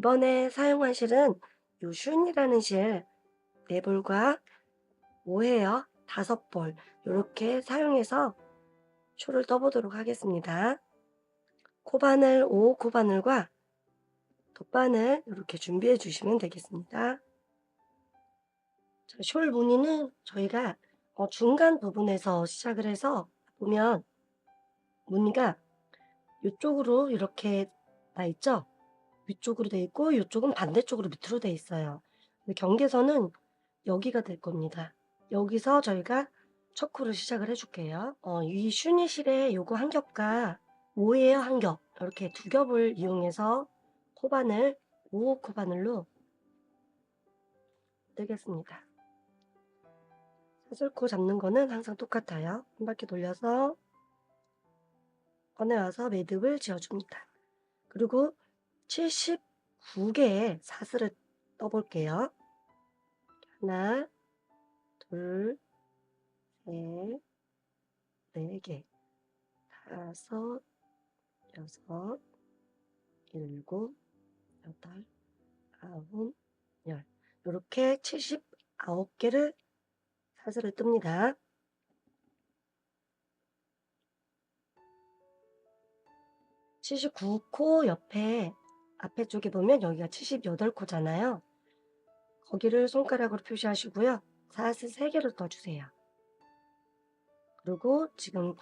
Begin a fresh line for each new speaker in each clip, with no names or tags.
이번에 사용한 실은 요 슌이라는 실 4볼과 모헤어 5볼 요렇게 사용해서 쇼를 떠보도록 하겠습니다. 코바늘 5호 코바늘과 돗바늘 이렇게 준비해 주시면 되겠습니다. 자, 숄 무늬는 저희가 중간 부분에서 시작을 해서 보면 무늬가 이쪽으로 이렇게 나 있죠? 위쪽으로 돼 있고 이쪽은 반대쪽으로 밑으로 돼 있어요. 근데 경계선은 여기가 될 겁니다. 여기서 저희가 첫 코를 시작을 해 줄게요. 이 슈니실의 요거 한 겹과 모에어 한 겹, 이렇게 두 겹을 이용해서 코바늘 5호 코바늘로 뜨겠습니다. 사슬코 잡는 거는 항상 똑같아요. 한 바퀴 돌려서 꺼내와서 매듭을 지어줍니다. 그리고 79개의 사슬을 떠볼게요. 하나, 둘, 셋, 4개, 5, 6, 7, 8, 9, 10. 요렇게 79개를 사슬을 뜹니다. 79코 옆에 앞에 쪽에 보면 여기가 78코잖아요. 거기를 손가락으로 표시하시고요. 사슬 3개를 떠주세요. 그리고 지금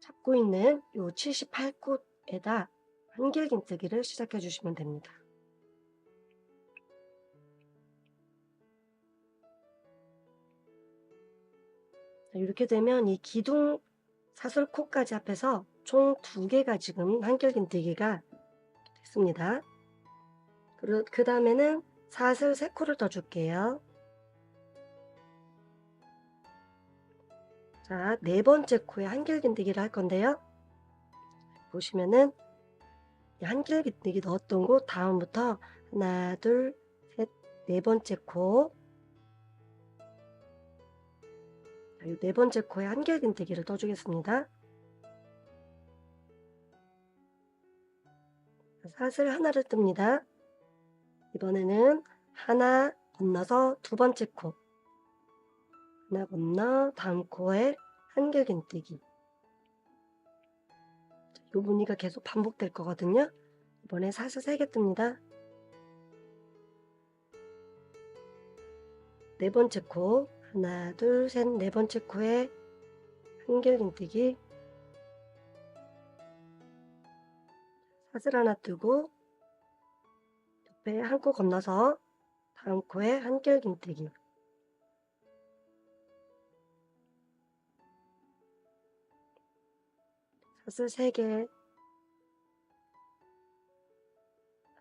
잡고 있는 요 78코에다 한길긴뜨기를 시작해 주시면 됩니다. 자, 이렇게 되면 이 기둥 사슬코까지 합해서 총 2개가 지금 한길긴뜨기가 됐습니다. 그 다음에는 사슬 3코를 떠줄게요. 자, 4번째 코에 한길긴뜨기를 할 건데요. 보시면은 이 한길긴뜨기 넣었던 곳 다음부터 하나, 둘, 셋, 4번째 코, 이 4번째 코에 한길긴뜨기를 떠주겠습니다. 사슬 하나를 뜹니다. 이번에는 하나 건너서 2번째 코, 하나 건너 다음 코에 한길긴뜨기. 이 무늬가 계속 반복될 거거든요. 이번에 사슬 3개 뜹니다. 4번째 코, 하나, 둘, 셋, 4번째 코에 한길긴뜨기. 사슬 하나 뜨고 옆에 한 코 건너서 다음 코에 한길긴뜨기. 사슬 3개,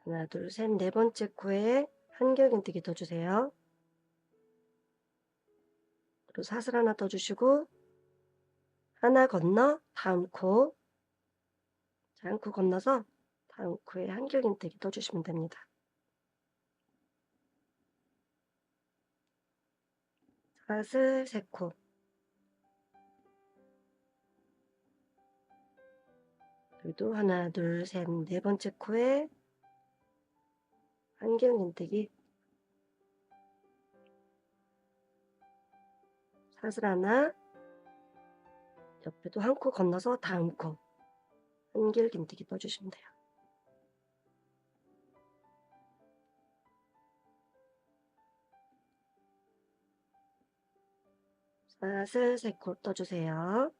하나, 둘, 셋, 4번째 코에 한길긴뜨기 떠주세요. 그리고 사슬 하나 떠주시고 하나 건너 다음 코, 한 코 건너서 다음 코에 한길긴뜨기 떠주시면 됩니다. 사슬 3코, 여기도 하나, 둘, 셋, 4번째 코에 한길긴뜨기. 사슬 하나, 옆에도 한 코 건너서 다음 코 한길긴뜨기 떠주시면 돼요. 사슬 3코 떠주세요.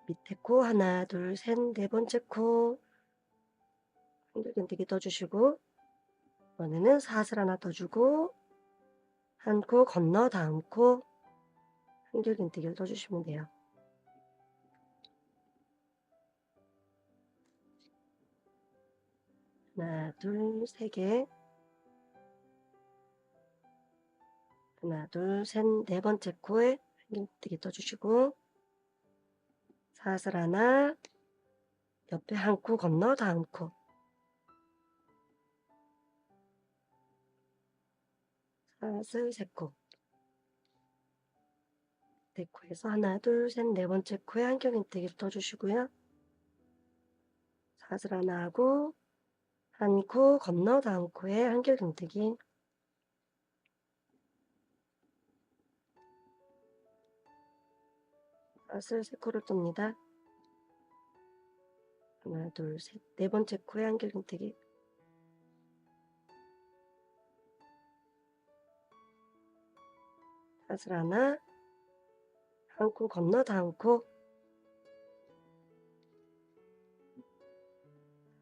밑에 코 하나, 둘, 셋, 4번째 코 한길긴뜨기 떠주시고 이번에는 사슬 하나 떠주고 한 코 건너 다음 코 한길긴뜨기를 떠주시면 돼요. 하나, 둘, 3개, 하나, 둘, 셋, 4번째 코에 한길뜨기 떠주시고 사슬 하나, 옆에 한 코 건너 다음 코 사슬 3코, 밑에 코에서 하나, 둘, 셋, 4번째 코에 한길긴뜨기 떠주시고요. 사슬 하나 하고 한 코 건너 다음 코에 한길긴뜨기. 사슬 3코를 떱니다. 하나, 둘, 셋. 네 번째 코에 한길긴뜨기. 사슬 하나, 한 코 건너 다음 코,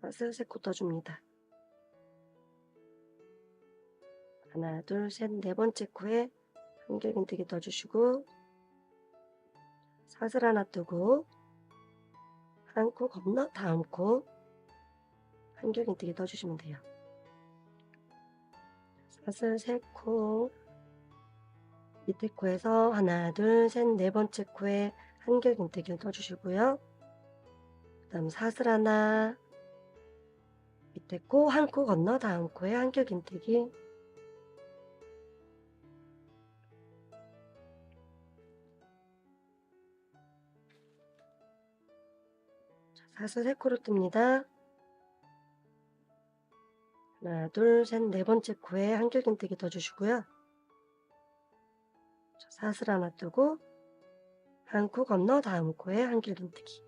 사슬 3코 떠줍니다. 하나, 둘, 셋. 네 번째 코에 한길긴뜨기 떠주시고, 사슬 하나 뜨고, 한 코 건너 다음 코, 한길긴뜨기 떠주시면 돼요. 사슬 3코, 밑에 코에서 하나, 둘, 셋. 네 번째 코에 한길긴뜨기를 떠주시고요. 그 다음 사슬 하나, 밑에 코, 한 코 건너 다음 코에 한길긴뜨기. 사슬 3코를 뜹니다. 하나, 둘, 셋. 네 번째 코에 한길긴뜨기 떠주시고요. 사슬 하나 뜨고 한 코 건너 다음 코에 한길긴뜨기.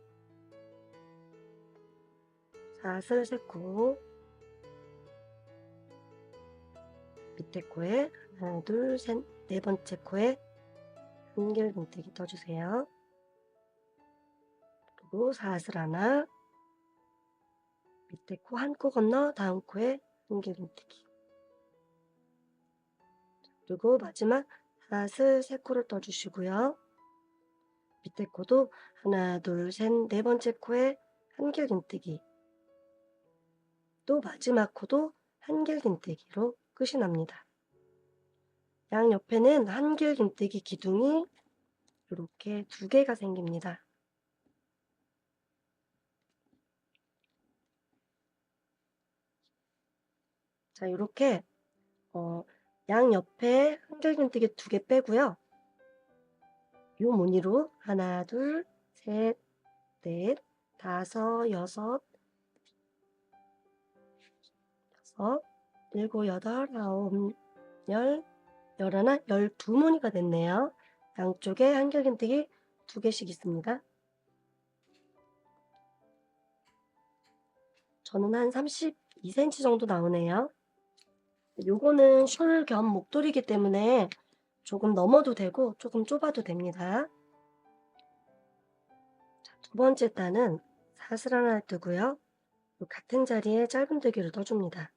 사슬 3코, 밑에 코에 하나, 둘, 셋. 네 번째 코에 한길긴뜨기 떠주세요. 그리고 사슬 하나, 밑에 코 한 코 건너 다음 코에 한길긴뜨기. 그리고 마지막 사슬 3코를 떠주시고요. 밑에 코도 하나, 둘, 셋. 네 번째 코에 한길긴뜨기. 또 마지막 코도 한길긴뜨기로 끝이 납니다. 양 옆에는 한길긴뜨기 기둥이 이렇게 2개가 생깁니다. 자, 이렇게 양 옆에 한길긴뜨기 2개 빼고요. 요 무늬로 하나, 둘, 셋, 넷, 다섯, 여섯, 일곱, 여덟, 아홉, 열, 열하나, 12무늬가 됐네요. 양쪽에 한길긴뜨기 2개씩 있습니다. 저는 한 32cm 정도 나오네요. 요거는 숄 겸 목도리이기 때문에 조금 넘어도 되고 조금 좁아도 됩니다. 자, 2번째 단은 사슬 하나 뜨고요. 같은 자리에 짧은뜨기를 떠줍니다.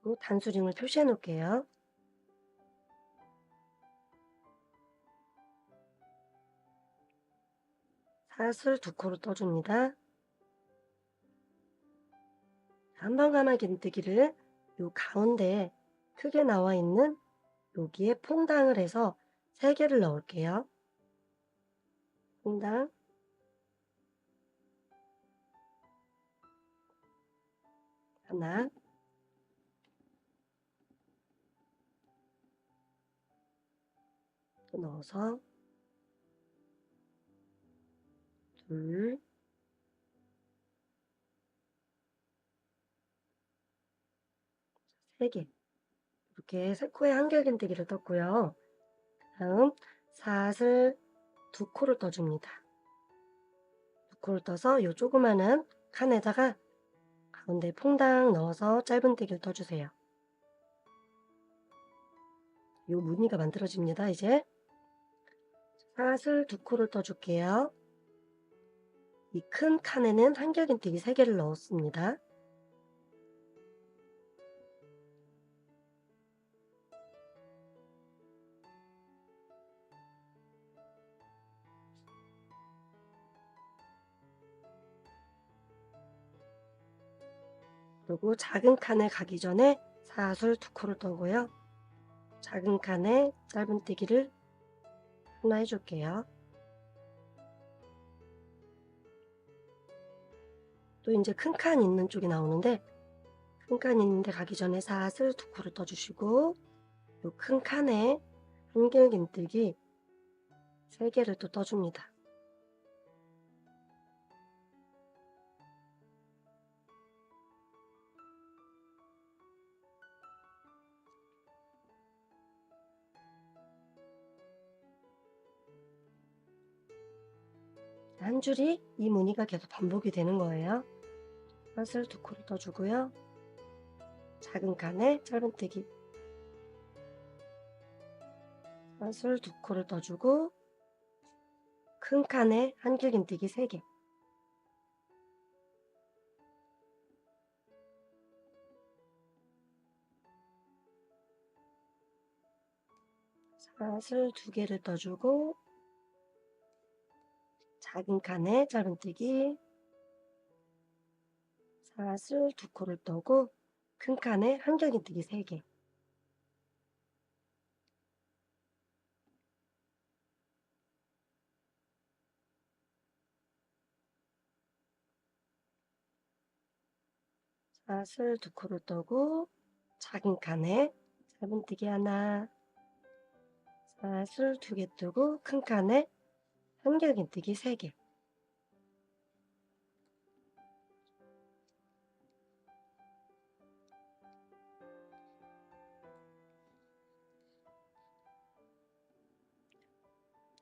그리고 단수링을 표시해 놓을게요. 사슬 2코를 떠줍니다. 한 번 가마 긴뜨기를 요 가운데 크게 나와 있는 여기에 퐁당을 해서 3개를 넣을게요. 퐁당, 하나, 또 넣어서 둘, 세 개. 이렇게 3코에 한길긴뜨기를 떴고요. 다음 사슬 2코를 떠줍니다. 2코를 떠서 이 조그마한 칸에다가 가운데 퐁당 넣어서 짧은뜨기를 떠주세요. 이 무늬가 만들어집니다. 이제 사슬 2코를 떠줄게요. 이 큰 칸에는 한길긴뜨기 3개를 넣었습니다. 그리고 작은 칸에 가기 전에 사슬 2코를 떠고요. 작은 칸에 짧은뜨기를 하나 해줄게요. 또 이제 큰 칸 있는 쪽이 나오는데 큰 칸 있는데 가기 전에 사슬 2코를 떠주시고 이 큰 칸에 한길긴뜨기 3개를 또 떠줍니다. 한 줄이 이 무늬가 계속 반복이 되는 거예요. 사슬 2코를 떠주고요. 작은 칸에 짧은뜨기, 사슬 2코를 떠주고 큰 칸에 한길긴뜨기 3개, 사슬 2개를 떠주고 작은 칸에 짧은뜨기, 사슬 2코를 떠고 큰 칸에 한길긴뜨기 3개, 사슬 2코를 떠고 작은 칸에 짧은뜨기 하나, 사슬 2개 뜨고 큰 칸에 한길긴뜨기 3개,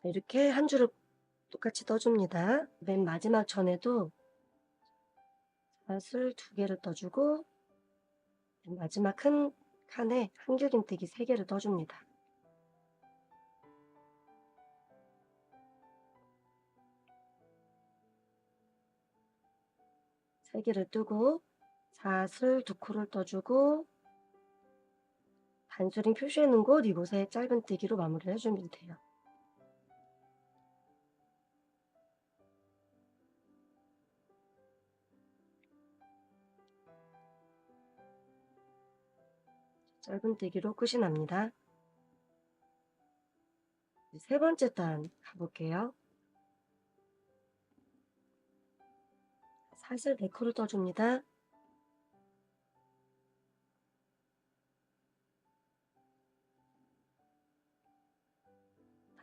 이렇게 한 줄을 똑같이 떠줍니다. 맨 마지막 천에도 사슬 2개를 떠주고 맨 마지막 큰 칸에 한길긴뜨기 3개를 떠줍니다. 세 개를 뜨고 사슬 2코를 떠주고 단수링 표시해 놓은 곳 이곳에 짧은뜨기로 마무리를 해주면 돼요. 짧은뜨기로 끝이 납니다. 세 번째 단 가볼게요. 사슬 4코를 떠줍니다.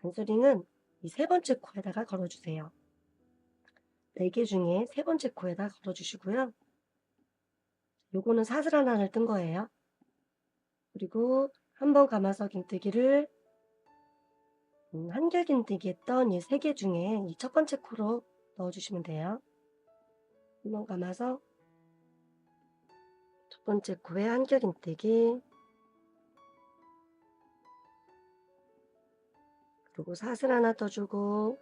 단수링은 이 세 번째 코에다가 걸어주세요. 4개 중에 세 번째 코에다 걸어주시고요. 요거는 사슬 하나를 뜬 거예요. 그리고 한 번 감아서 긴뜨기를 한길 긴뜨기 했던 이 3개 중에 이 첫 번째 코로 넣어주시면 돼요. 한 번 감아서 첫 번째 코에 한길 긴뜨기, 그리고 사슬 하나 떠주고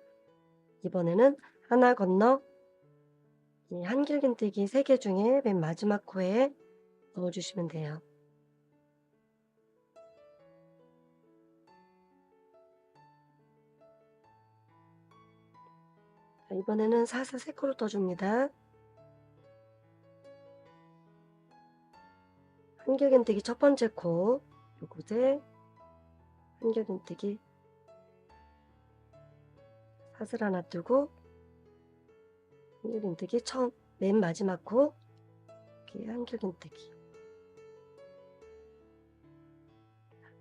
이번에는 하나 건너 이 한길 긴뜨기 3개 중에 맨 마지막 코에 넣어주시면 돼요. 자, 이번에는 사슬 3코를 떠줍니다. 한길 긴뜨기 첫 번째 코 요곳에 한길 긴뜨기, 사슬 하나 뜨고 한길 긴뜨기 처음 맨 마지막 코 이렇게 한길 긴뜨기,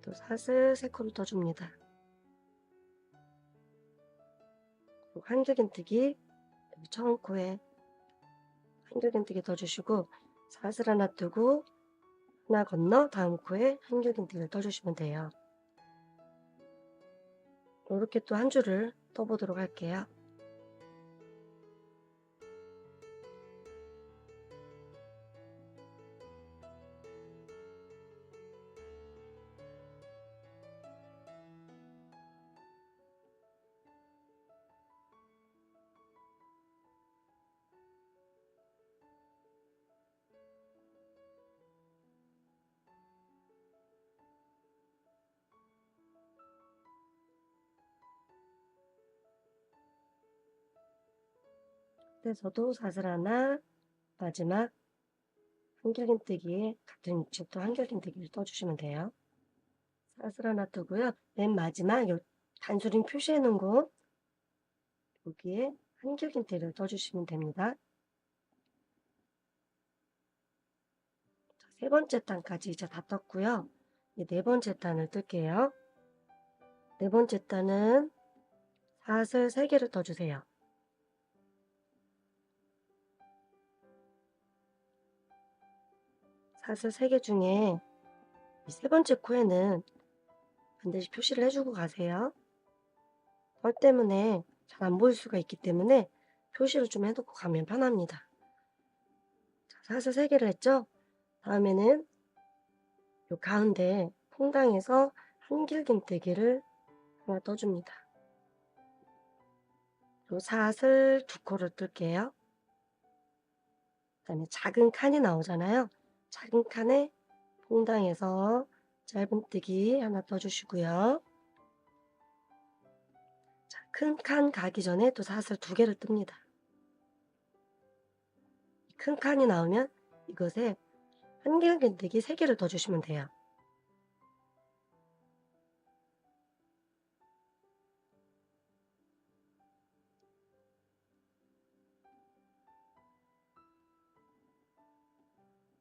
또 사슬 3코를 떠줍니다. 그리고 한길 긴뜨기 여기 처음 코에 한길 긴뜨기 떠주시고 사슬 하나 뜨고 하나 건너 다음 코에 한길 긴뜨기를 떠주시면 돼요. 이렇게 또 한 줄을 떠보도록 할게요. 그래서도 사슬 하나, 마지막 한길긴뜨기에 같은 위치에 또 한길긴뜨기를 떠주시면 돼요. 사슬 하나 뜨고요. 맨 마지막 요 단수링 표시해 놓은 곳 여기에 한길긴뜨기를 떠주시면 됩니다. 자, 세 번째 단까지 이제 다 떴고요. 이제 네 번째 단을 뜰게요. 네 번째 단은 사슬 3개를 떠주세요. 사슬 3개 중에 이 세 번째 코에는 반드시 표시를 해주고 가세요. 펄 때문에 잘 안 보일 수가 있기 때문에 표시를 좀 해 놓고 가면 편합니다. 자, 사슬 3개를 했죠? 다음에는 요 가운데 퐁당에서 한길긴뜨기를 하나 떠 줍니다. 요 사슬 2코를 뜰게요. 그다음에 작은 칸이 나오잖아요. 작은 칸에 퐁당에서 짧은뜨기 하나 떠 주시고요. 자, 큰 칸 가기 전에 또 사슬 2개를 뜹니다. 큰 칸이 나오면 이것에 한길긴뜨기 3개를 떠 주시면 돼요.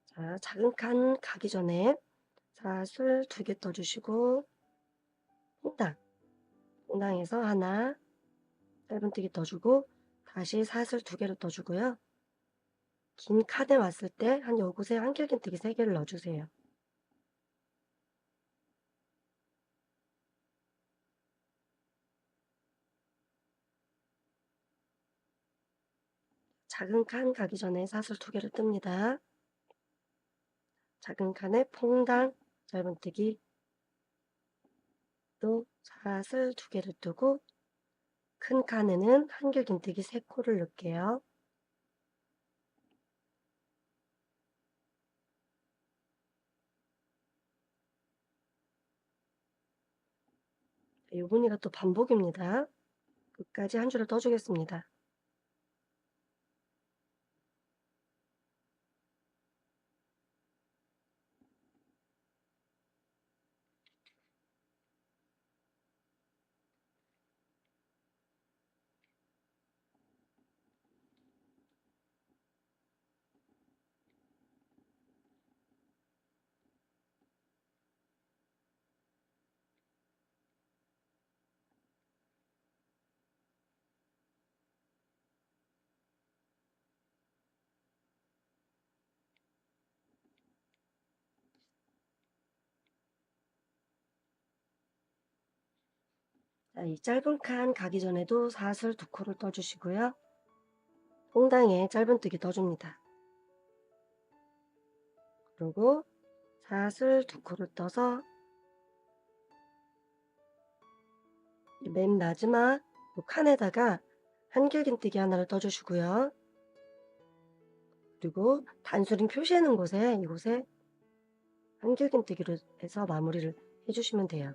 자, 작은 칸 가기 전에 사슬 2개 떠 주시고 퐁당에서 하나 짧은뜨기 떠 주고 다시 사슬 2개를 떠 주고요. 긴 칸에 왔을 때 한 요곳에 한길긴뜨기 3개를 넣어 주세요. 작은 칸 가기 전에 사슬 2개를 뜹니다. 작은 칸에 퐁당 짧은뜨기 또 사슬 2개를 뜨고 큰 칸에는 한길긴뜨기 3코를 넣을게요. 요 무늬가 또 반복입니다. 끝까지 한 줄을 떠 주겠습니다. 자, 이 짧은 칸 가기 전에도 사슬 2코를 떠 주시고요. 퐁당에 짧은뜨기 떠 줍니다. 그리고 사슬 2코를 떠서 맨 마지막 요 칸에다가 한길긴뜨기 하나를 떠 주시고요. 그리고 단수링 표시해 놓은 곳에 이곳에 한길긴뜨기로 해서 마무리를 해 주시면 돼요.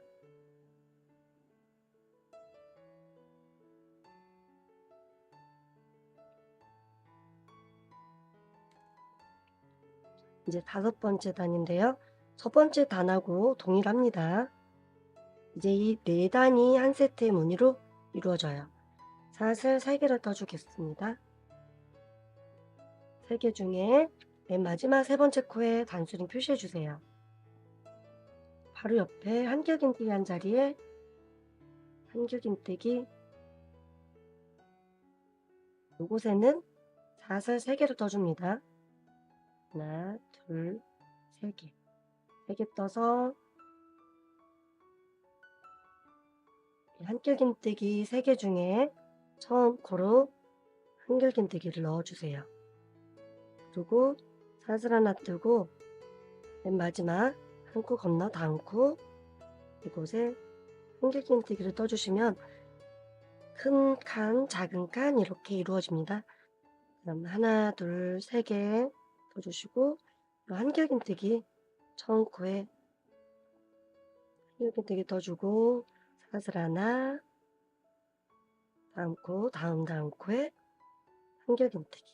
이제 5번째 단인데요. 첫 번째 단하고 동일합니다. 이제 이 4단이 한 세트의 무늬로 이루어져요. 사슬 3개를 떠 주겠습니다. 3개 중에 맨 마지막 3번째 코에 단수링 표시해 주세요. 바로 옆에 한길긴뜨기 한 자리에 한길긴뜨기 요곳에는 사슬 3개를 떠 줍니다. 하나, 둘, 3개. 3개 떠서 한길긴뜨기 3개 중에 처음 코로 한길긴뜨기를 넣어 주세요. 그리고 사슬 하나 뜨고 맨 마지막 한 코 건너 다음 코 이곳에 한길긴뜨기를 떠 주시면 큰 칸, 작은 칸 이렇게 이루어집니다. 그다음 하나, 둘, 3개 떠 주시고 한길긴뜨기 처음 코에 한길긴뜨기 떠 주고 사슬 하나 다음 코, 다음 코에 한길긴뜨기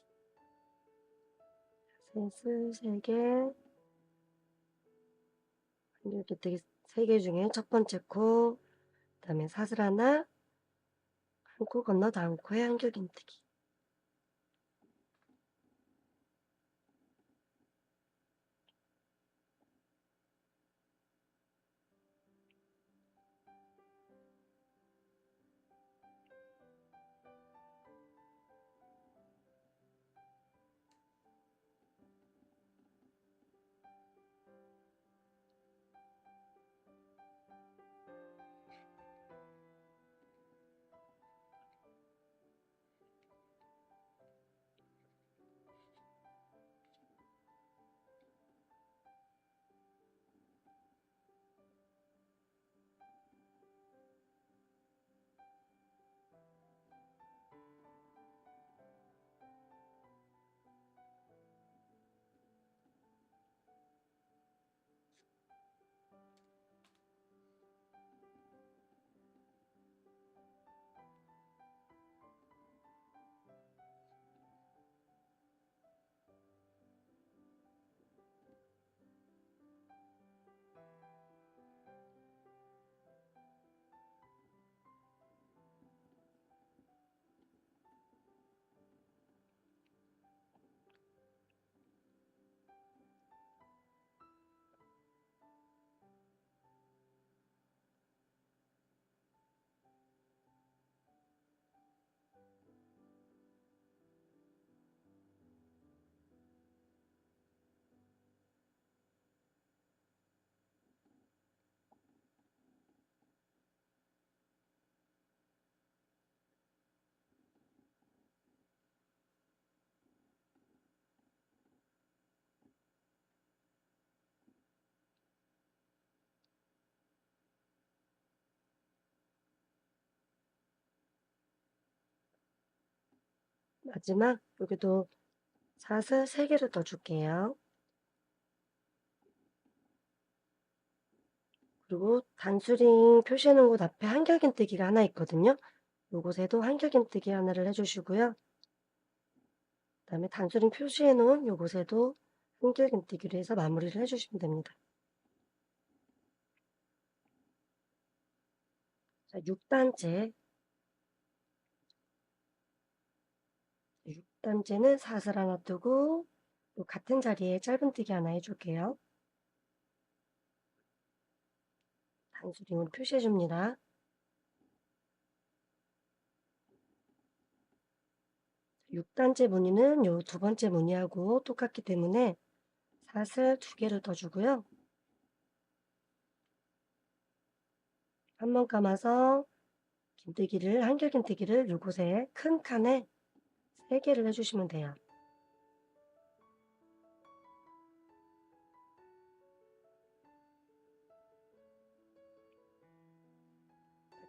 사슬 3개 한길긴뜨기 3개 중에 첫 번째 코 그다음에 사슬 하나 한 코 건너 다음 코에 한길긴뜨기 마지막 여기도 사슬 3개를 떠줄게요. 그리고 단수링 표시해 놓은 곳 앞에 한결긴뜨기가 하나 있거든요. 요곳에도 한결긴뜨기 하나를 해주시고요. 그 다음에 단수링 표시해 놓은 요곳에도 한결긴뜨기로 해서 마무리를 해주시면 됩니다. 자, 6단째는 사슬 하나 뜨고 요 같은 자리에 짧은뜨기 하나 해줄게요. 단수링으로 표시해 줍니다. 6단째 무늬는 요 두 번째 무늬하고 똑같기 때문에 사슬 2개를 떠주고요. 한 번 감아서 긴뜨기를 한결긴뜨기를 요곳에 큰 칸에 3개를 해주시면 돼요.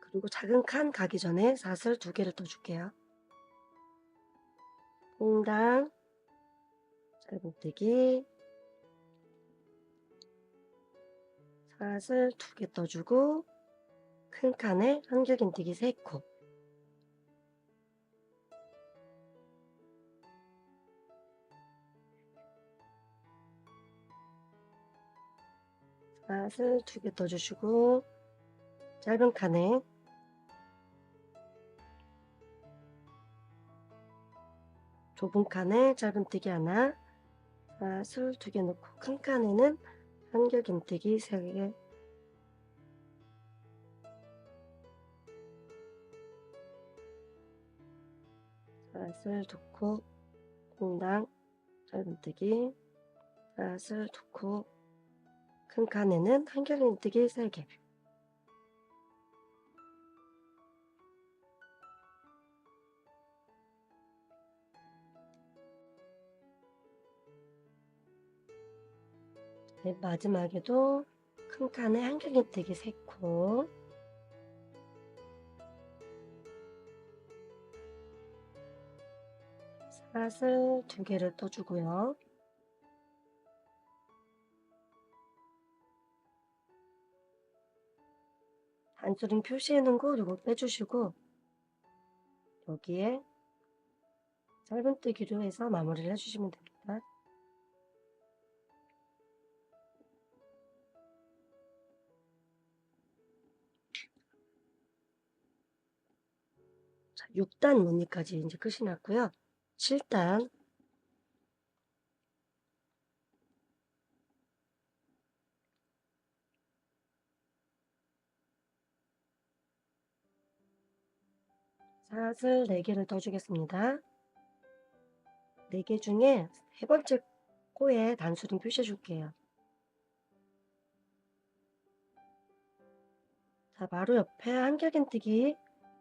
그리고 작은 칸 가기 전에 사슬 2개를 떠줄게요. 퐁당 짧은뜨기 사슬 2개 떠주고 큰 칸에 한결긴뜨기 3코 사슬 2개 떠주시고 짧은 칸에 좁은 칸에 짧은뜨기 하나 사슬 2개 넣고 큰 칸에는 한결긴뜨기 3개 사슬 2코 퐁당 짧은뜨기 사슬 2코 큰 칸에는 한결긴뜨기 3개 네, 마지막에도 큰 칸에 한결긴뜨기 3코 사슬 2개를 떠주고요. 단수링 표시해 놓은 곳 요거 빼주시고 여기에 짧은뜨기로 해서 마무리를 해주시면 됩니다. 자, 6단 무늬까지 이제 끝이 났고요. 7단 사슬 4개를 떠주겠습니다. 4개 중에 세 번째 코에 단수링 표시해 줄게요. 자, 바로 옆에 한결긴뜨기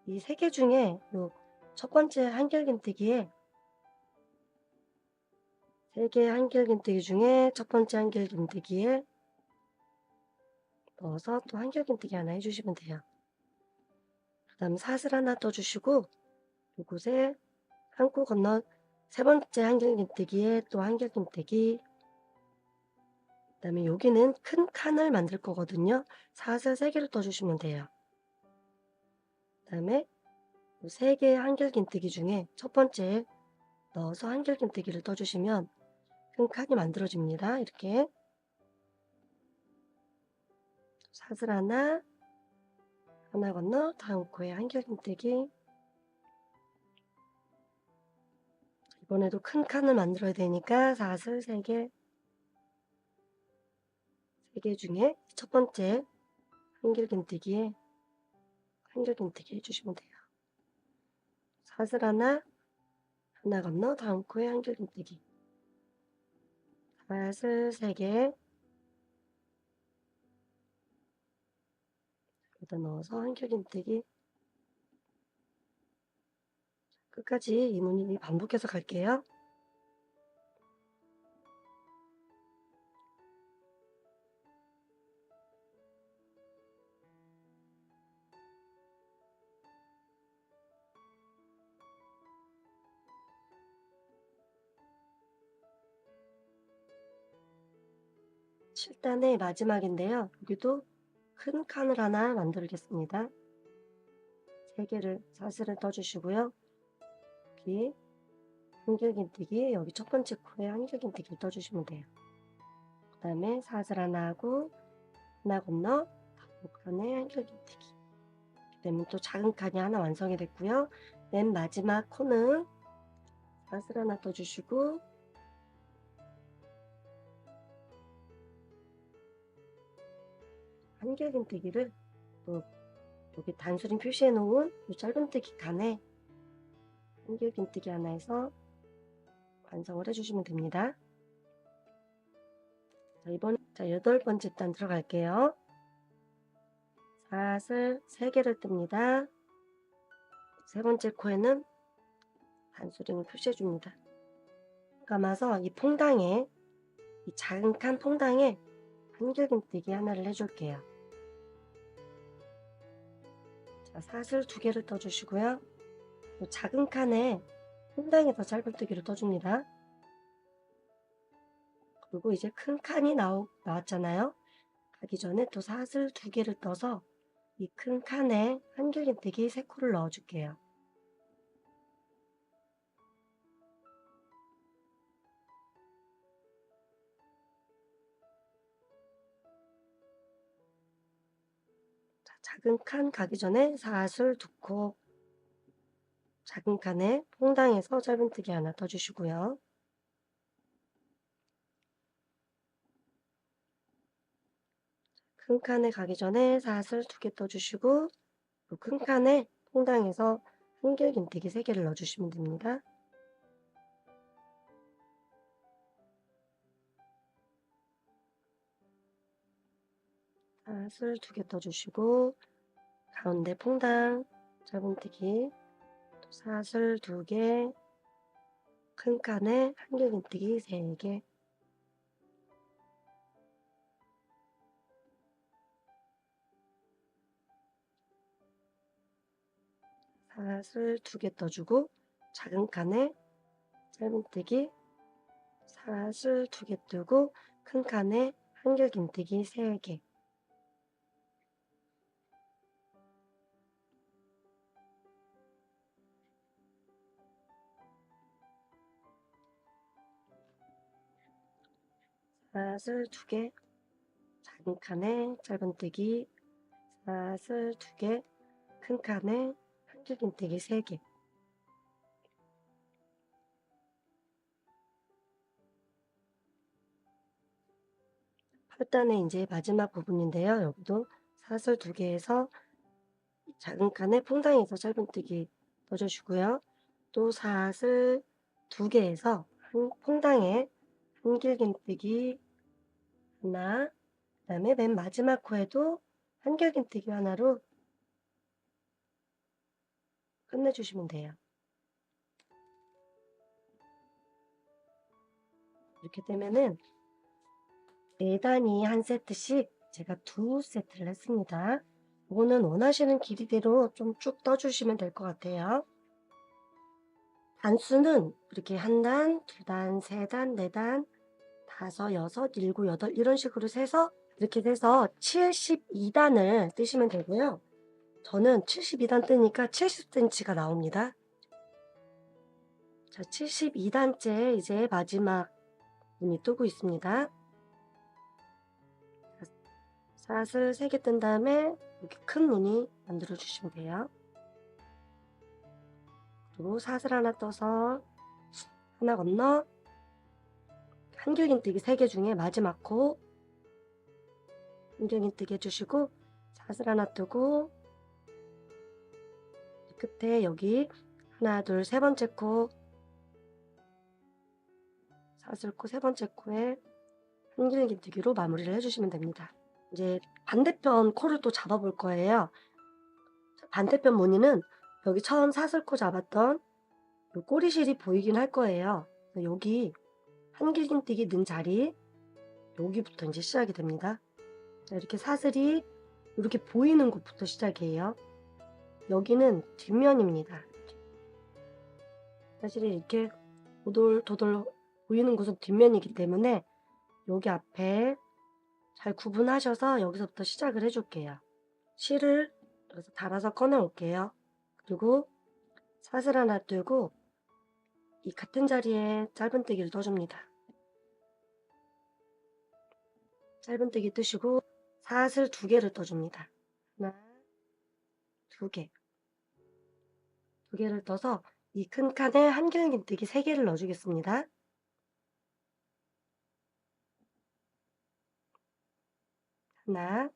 이 3개 중에 요 첫 번째 한결긴뜨기에 3개 한결긴뜨기 중에 첫 번째 한결긴뜨기에 넣어서 또 한결긴뜨기 하나 해주시면 돼요. 그 다음 사슬 하나 떠주시고 요곳에 한 코 건너 세 번째 한결긴뜨기에 또 한결긴뜨기 그 다음에 여기는 큰 칸을 만들 거거든요. 사슬 3개를 떠주시면 돼요. 그 다음에 3개의 한결긴뜨기 중에 첫 번째 넣어서 한결긴뜨기를 떠주시면 큰 칸이 만들어집니다. 이렇게 사슬 하나 건너 다음 코에 한결긴뜨기 이번에도 큰 칸을 만들어야 되니까 사슬 3개 중에 첫 번째 한결긴뜨기에 한결긴뜨기 해주시면 돼요. 사슬 하나 건너 다음 코에 한결긴뜨기 사슬 3개 여기다 넣어서 한결긴뜨기 끝까지 이 무늬 반복해서 갈게요. 7단의 마지막인데요. 여기도 큰 칸을 하나 만들겠습니다. 3개를 사슬을 떠주시고요. 여기 한길긴뜨기, 여기 첫 번째 코에 한길긴뜨기를 떠주시면 돼요. 그 다음에 사슬 하나 하고 하나 건너 다음 칸에 한길긴뜨기. 그다음에 또 작은 칸이 하나 완성이 됐고요. 맨 마지막 코는 사슬 하나 떠주시고 한길긴뜨기를 또 여기 단수림 표시해 놓은 이 짧은뜨기 칸에 한길긴뜨기 하나 해서 완성을 해주시면 됩니다. 자, 이번 8번째 단 들어갈게요. 사슬 3개를 뜹니다. 세 번째 코에는 단수림을 표시해 줍니다. 감아서 이 퐁당에, 이 작은 칸 퐁당에 한길긴뜨기 하나를 해줄게요. 자, 사슬 2개를 떠주시고요. 이 작은 칸에 퐁당에서 짧은뜨기를 떠줍니다. 그리고 이제 큰 칸이 나왔잖아요. 가기 전에 또 사슬 2개를 떠서 이 큰 칸에 한길긴뜨기 3코를 넣어줄게요. 자, 작은 칸 가기 전에 사슬 2코, 작은 칸에 퐁당에서 짧은뜨기 하나 떠주시고요. 큰 칸에 가기 전에 사슬 2개 떠주시고 큰 칸에 퐁당에서 한길긴뜨기 3개를 넣어주시면 됩니다. 사슬 2개 떠주시고 가운데 퐁당 짧은뜨기, 또 사슬 2개, 큰 칸에 한길긴뜨기 3개, 사슬 2개 떠주고 작은 칸에 짧은뜨기, 사슬 2개 뜨고 큰 칸에 한길긴뜨기 3개, 사슬 2개, 작은 칸에 짧은뜨기, 사슬 2개, 큰 칸에 한길긴뜨기 3개. 8단의 이제 마지막 부분인데요. 여기도 사슬 2개에서 작은 칸에 퐁당에서 짧은뜨기 넣어주시고요. 또 사슬 2개에서 퐁당에 한길긴뜨기 하나, 그 다음에 맨 마지막 코에도 한길긴뜨기 하나로 끝내주시면 돼요. 이렇게 되면은 4단이 한 세트씩 제가 2세트를 했습니다. 이거는 원하시는 길이대로 좀 쭉 떠주시면 될 것 같아요. 단수는 이렇게 1단, 2단, 3단, 4단, 5, 6, 7, 8 이런 식으로 세서 이렇게 돼서 72단을 뜨시면 되고요. 저는 72단 뜨니까 70cm가 나옵니다. 자, 72단째 이제 마지막 문이 뜨고 있습니다. 사슬 3개 뜬 다음에 이렇게 큰 무늬 만들어 주시면 돼요. 그리고 사슬 하나 떠서 하나 건너 한길긴뜨기 3개 중에 마지막 코 한길긴뜨기 해주시고 사슬 하나 뜨고 끝에 여기 하나 둘 세 번째 코 사슬코 세 번째 코에 한길긴뜨기로 마무리를 해주시면 됩니다. 이제 반대편 코를 또 잡아 볼 거예요. 반대편 무늬는 여기 처음 사슬코 잡았던 요 꼬리실이 보이긴 할 거예요. 여기 한길긴뜨기 는 자리 여기부터 이제 시작이 됩니다. 이렇게 사슬이 이렇게 보이는 곳부터 시작이에요. 여기는 뒷면입니다. 사실은 이렇게 도돌도돌 보이는 곳은 뒷면이기 때문에 여기 앞에 잘 구분하셔서 여기서부터 시작을 해 줄게요. 실을 여기서 달아서 꺼내 올게요. 그리고 사슬 하나 뜨고 이 같은 자리에 짧은뜨기를 떠줍니다. 짧은뜨기 뜨시고 사슬 2개를 떠줍니다. 하나, 2개. 2개를 떠서 이 큰 칸에 한길긴뜨기 3개를 넣어 주겠습니다. 하나,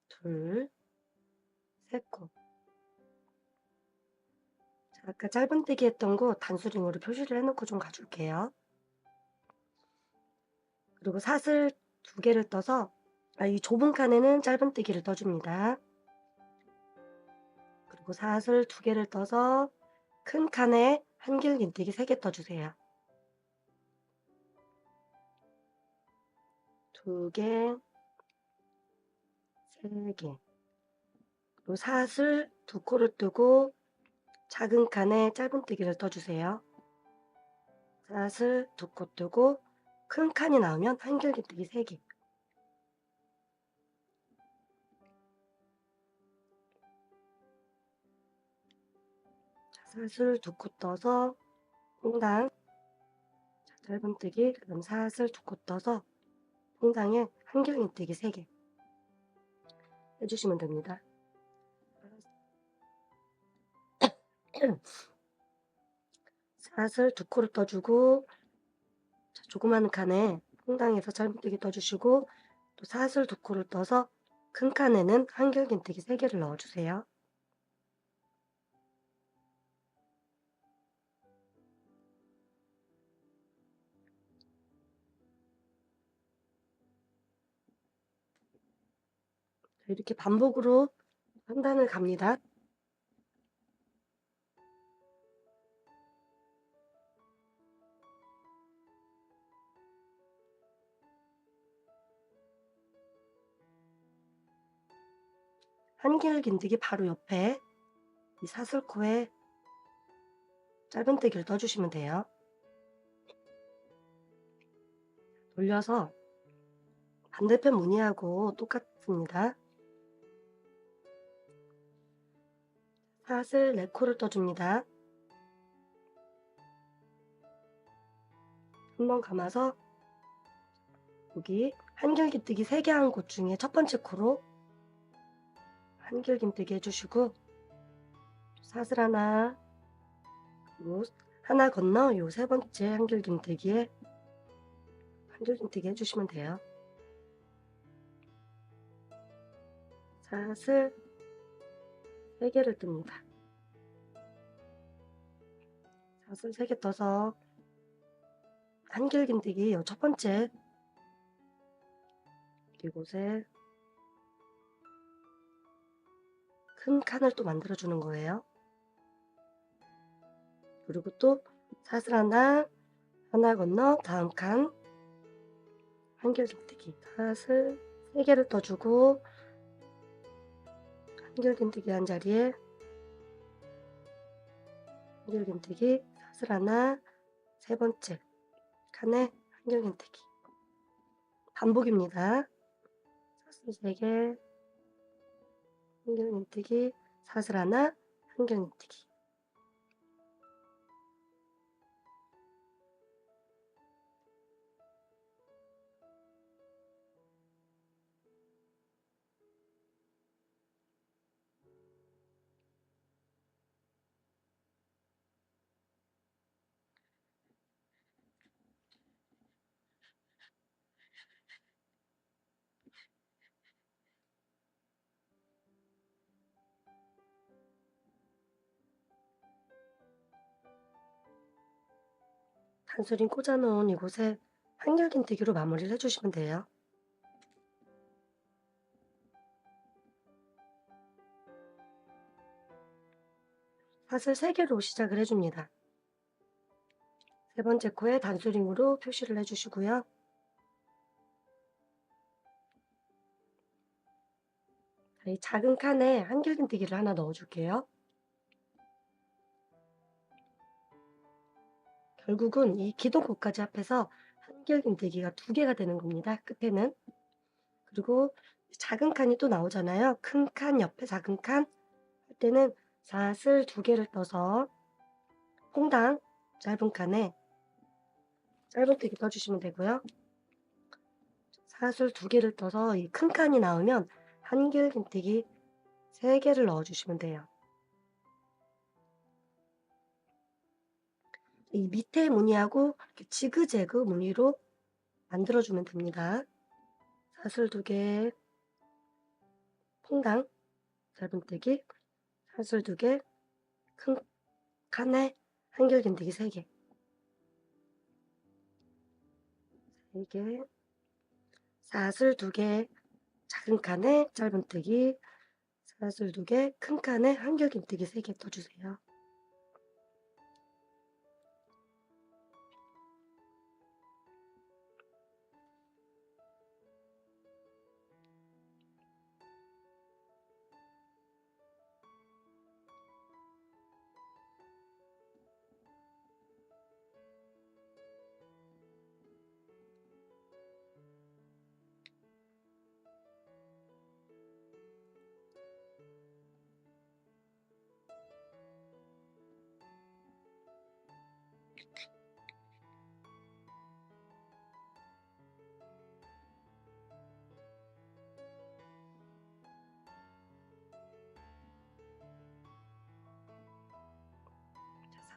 둘, 셋 코. 자, 아까 짧은뜨기 했던 거 단수링으로 표시를 해 놓고 좀 가 줄게요. 그리고 사슬 2개를 떠서 이 좁은 칸에는 짧은뜨기를 떠 줍니다. 그리고 사슬 2개를 떠서 큰 칸에 한길긴뜨기 3개 떠 주세요. 2개, 3개. 그리고 사슬 2코를 뜨고 작은 칸에 짧은뜨기를 떠 주세요. 사슬 2코 뜨고 큰 칸이 나오면 한길긴뜨기 3개. 사슬 2코 떠서 퐁당, 짧은뜨기, 그다음 사슬 2코 떠서 퐁당에 한길긴뜨기 3개 해주시면 됩니다. 사슬 2코를 떠주고 조그마한 칸에 퐁당에서 짧은뜨기 떠주시고 또 사슬 2코를 떠서 큰 칸에는 한길긴뜨기 3개를 넣어주세요. 이렇게 반복으로 한 단을 갑니다. 한길긴뜨기 바로 옆에 이 사슬코에 짧은뜨기를 떠주시면 돼요. 돌려서 반대편 무늬하고 똑같습니다. 사슬 4코를 떠줍니다. 한번 감아서 여기 한길긴뜨기 3개 한 곳 중에 첫 번째 코로 한길긴뜨기 해주시고 사슬 하나, 그리고 하나 건너 요 3번째 한길긴뜨기에 한길긴뜨기 해주시면 돼요. 사슬 3개를 뜹니다. 사슬 3개 떠서 한길긴뜨기 요 첫 번째 이곳에 큰 칸을 또 만들어 주는 거예요. 그리고 또 사슬 하나, 하나 건너 다음 칸 한길긴뜨기 사슬 3개를 떠주고 한길긴뜨기 한 자리에 한길긴뜨기 사슬 하나, 3번째 칸에 한길긴뜨기 반복입니다. 사슬 3개, 한길긴뜨기, 사슬 하나, 한길긴뜨기. 단수링 꽂아 놓은 이곳에 한길긴뜨기로 마무리를 해주시면 돼요. 사슬 3개로 시작을 해줍니다. 3번째 코에 단수링으로 표시를 해주시고요. 이 작은 칸에 한길긴뜨기를 하나 넣어줄게요. 결국은 이 기둥코까지 합해서 한길긴뜨기가 2개가 되는 겁니다, 끝에는. 그리고 작은 칸이 또 나오잖아요. 큰 칸 옆에 작은 칸 할 때는 사슬 2개를 떠서 퐁당 짧은 칸에 짧은뜨기 떠주시면 되고요. 사슬 2개를 떠서 이 큰 칸이 나오면 한길긴뜨기 3개를 넣어주시면 돼요. 이 밑에 무늬하고 이렇게 지그재그 무늬로 만들어주면 됩니다. 사슬 2개, 퐁당 짧은뜨기, 사슬 2개, 큰 칸에 한길긴뜨기 3개, 3개, 사슬 2개, 작은 칸에 짧은뜨기, 사슬 2개, 큰 칸에 한길긴뜨기 3개 떠주세요.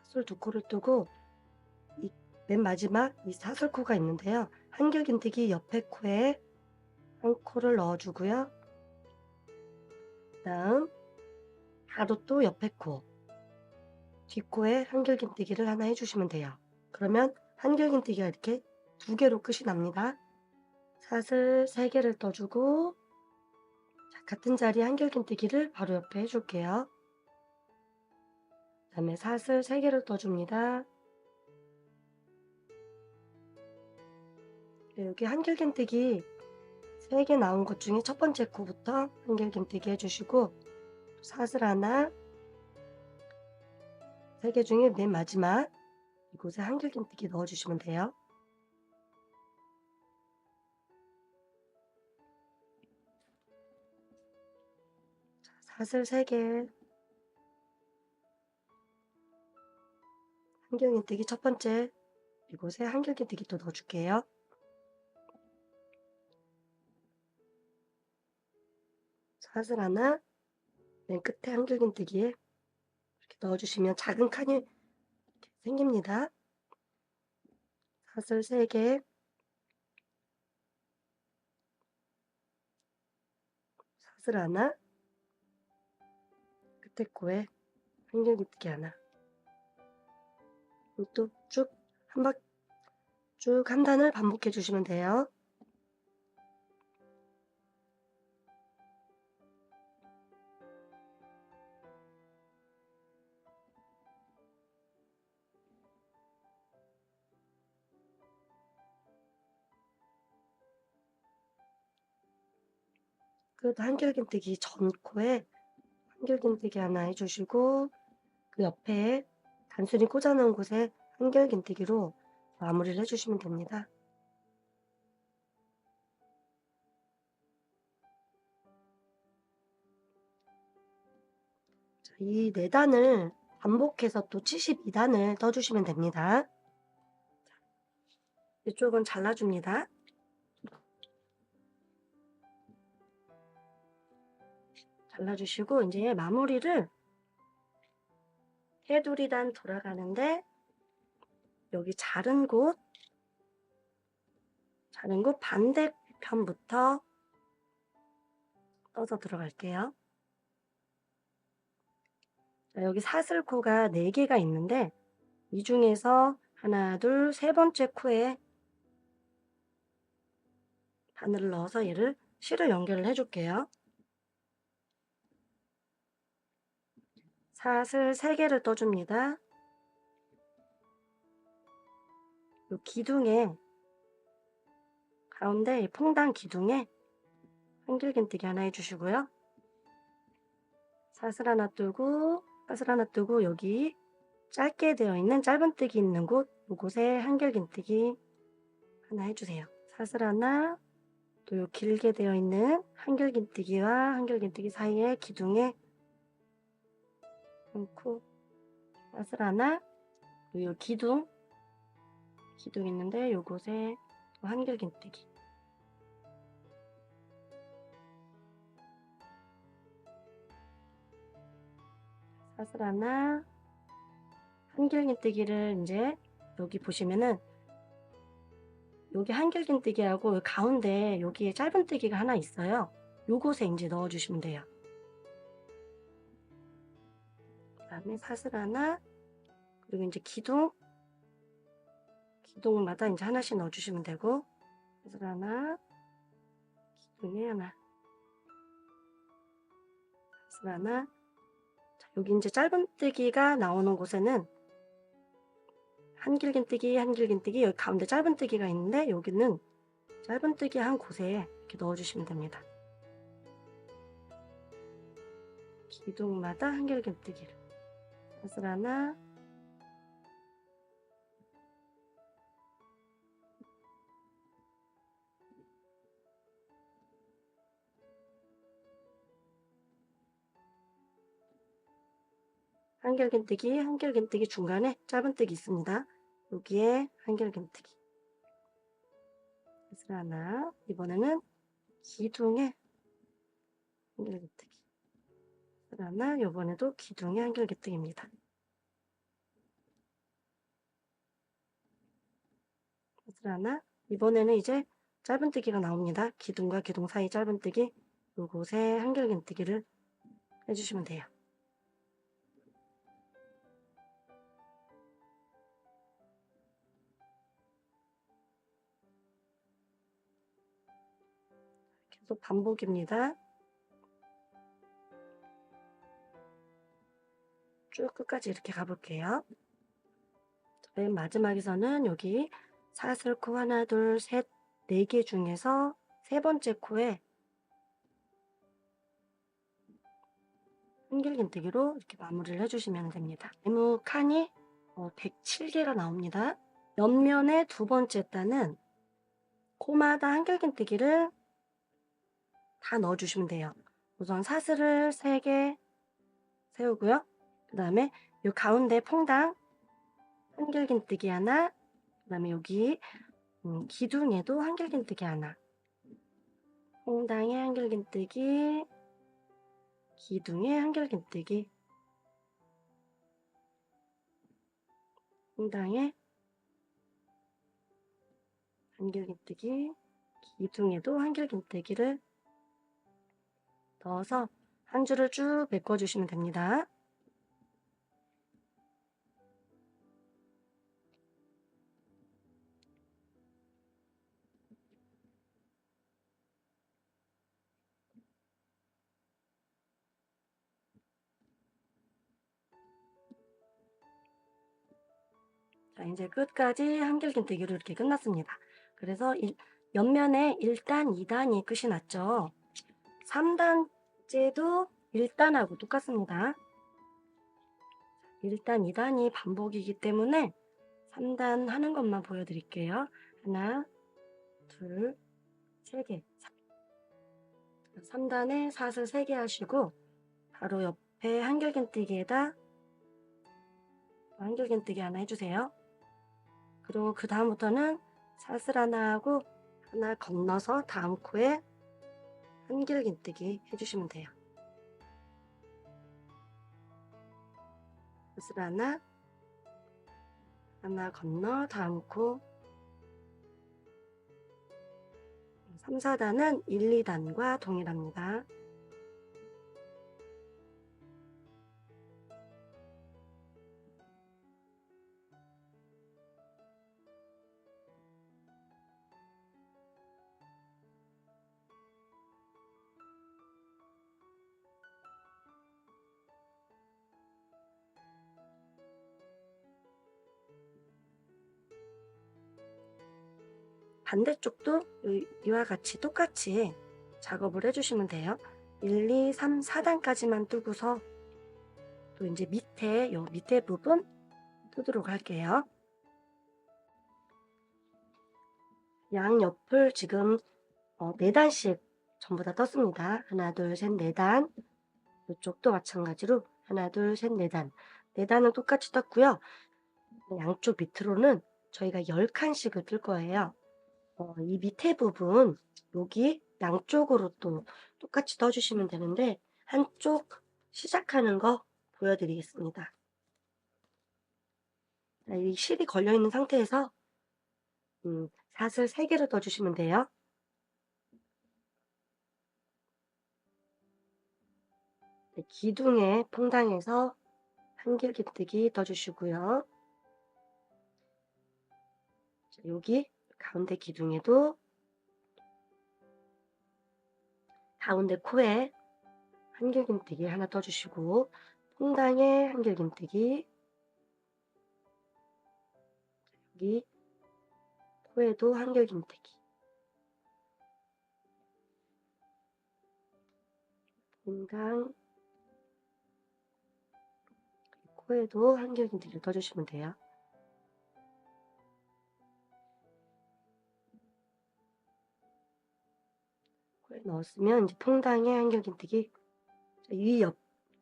사슬 2코를 뜨고 이 맨 마지막 이 사슬코가 있는데요. 한길긴뜨기 옆에 코에 한 코를 넣어주고요. 그다음 바로 또 옆에 코, 뒷코에 한길긴뜨기를 하나 해주시면 돼요. 그러면 한길긴뜨기가 이렇게 2개로 끝이 납니다. 사슬 3개를 떠주고 같은 자리에 한길긴뜨기를 바로 옆에 해줄게요. 그 다음에 사슬 3개를 떠줍니다. 여기 한길긴뜨기 3개 나온 것 중에 첫 번째 코부터 한길긴뜨기 해주시고 사슬 하나, 3개 중에 맨 마지막 이곳에 한길긴뜨기 넣어주시면 돼요. 사슬 3개, 한길긴뜨기 첫 번째 이곳에 한길긴뜨기 또 넣어줄게요. 사슬 하나, 맨 끝에 한길긴뜨기에 이렇게 넣어주시면 작은 칸이 이렇게 생깁니다. 사슬 3개, 사슬 하나, 끝에 코에 한길긴뜨기 하나. 또 쭉 한 단을 반복해 주시면 돼요. 끝 한길긴뜨기 전 코에 한길긴뜨기 하나 해주시고 그 옆에 단순히 꽂아놓은 곳에 한길긴뜨기로 마무리를 해주시면 됩니다. 이 4단을 반복해서 또 72단을 떠주시면 됩니다. 이쪽은 잘라줍니다. 잘라주시고 이제 마무리를 테두리단 돌아가는데 여기 자른 곳 반대편부터 떠서 들어갈게요. 자, 여기 사슬코가 4개가 있는데 이 중에서 하나, 둘, 세 번째 코에 바늘을 넣어서 얘를 실을 연결을 해줄게요. 사슬 3개를 떠줍니다. 이 기둥에 가운데 이 퐁당 기둥에 한길긴뜨기 하나 해주시고요. 사슬 하나 뜨고 여기 짧게 되어 있는 짧은뜨기 있는 곳 이곳에 한길긴뜨기 하나 해주세요. 사슬 하나, 또 요 길게 되어 있는 한길긴뜨기와 한길긴뜨기 사이에 기둥에 넣고 사슬 하나, 요 기둥 있는데 요곳에 한길긴뜨기 사슬 하나, 한길긴뜨기를 이제 여기 보시면은 여기 한길긴뜨기하고 가운데 여기에 짧은뜨기가 하나 있어요. 요곳에 이제 넣어주시면 돼요. 그 다음에 사슬 하나, 그리고 이제 기둥마다 이제 하나씩 넣어주시면 되고, 사슬 하나, 기둥에 하나, 사슬 하나. 자, 여기 이제 짧은뜨기가 나오는 곳에는 한길긴뜨기, 여기 가운데 짧은뜨기가 있는데 여기는 짧은뜨기 한 곳에 이렇게 넣어주시면 됩니다. 기둥마다 한길긴뜨기를 사슬 하나, 한길긴뜨기 중간에 짧은뜨기 있습니다. 여기에 한길긴뜨기 사슬 하나, 이번에는 기둥에 한길긴뜨기 사슬 하나, 이번에도 기둥에 한길긴뜨기입니다. 사슬 하나, 이번에는 이제 짧은뜨기가 나옵니다. 기둥과 기둥 사이 짧은뜨기, 요곳에 한길긴뜨기를 해주시면 돼요. 계속 반복입니다. 쭉 끝까지 이렇게 가볼게요. 맨 마지막에서는 여기 사슬코 하나, 둘, 셋, 4개 중에서 세 번째 코에 한길긴뜨기로 이렇게 마무리를 해주시면 됩니다. 네모 칸이 107개가 나옵니다. 옆면의 두 번째 단은 코마다 한길긴뜨기를 다 넣어주시면 돼요. 우선 사슬을 3개 세우고요. 그 다음에 이 가운데 퐁당 한길긴뜨기 하나, 그 다음에 여기 기둥에도 한길긴뜨기 하나, 퐁당에 한길긴뜨기, 기둥에 한길긴뜨기, 퐁당에 한길긴뜨기, 기둥에도 한길긴뜨기를 넣어서 한 줄을 쭉 메꿔주시면 됩니다. 자, 이제 끝까지 한길긴뜨기로 이렇게 끝났습니다. 그래서 옆면에 1단, 2단이 끝이 났죠. 3단째도 1단하고 똑같습니다. 1단, 2단이 반복이기 때문에 3단 하는 것만 보여드릴게요. 하나, 둘, 3개. 3단에 사슬 3개 하시고 바로 옆에 한길긴뜨기에다 한길긴뜨기 하나 해주세요. 그리고 그 다음부터는 사슬 하나 하고 하나 건너서 다음 코에 한길긴뜨기 해주시면 돼요. 사슬 하나 건너 다음 코 3, 4단은 1, 2단과 동일합니다. 반대쪽도 이와 같이 똑같이 작업을 해주시면 돼요. 1, 2, 3, 4단까지만 뜨고서 또 이제 밑에 부분 뜨도록 할게요. 양옆을 지금 4단씩 전부 다 떴습니다. 하나, 둘, 셋, 4단. 이쪽도 마찬가지로 하나, 둘, 셋, 4단. 4단은 똑같이 떴고요. 양쪽 밑으로는 저희가 10칸씩을 뜰 거예요. 이 밑에 부분 여기 양쪽으로 또 똑같이 떠주시면 되는데 한쪽 시작하는 거 보여드리겠습니다. 자, 이 실이 걸려있는 상태에서 사슬 3개를 떠주시면 돼요. 네, 기둥에 퐁당해서 한길기뜨기 떠주시고요. 자, 여기 가운데 기둥에도 가운데 코에 한길긴뜨기 하나 떠주시고 퐁당에 한길긴뜨기, 여기 코에도 한길긴뜨기, 퐁당, 코에도 한길긴뜨기를 떠주시면 돼요. 코에 넣었으면 이제 퐁당에 한길긴뜨기. 이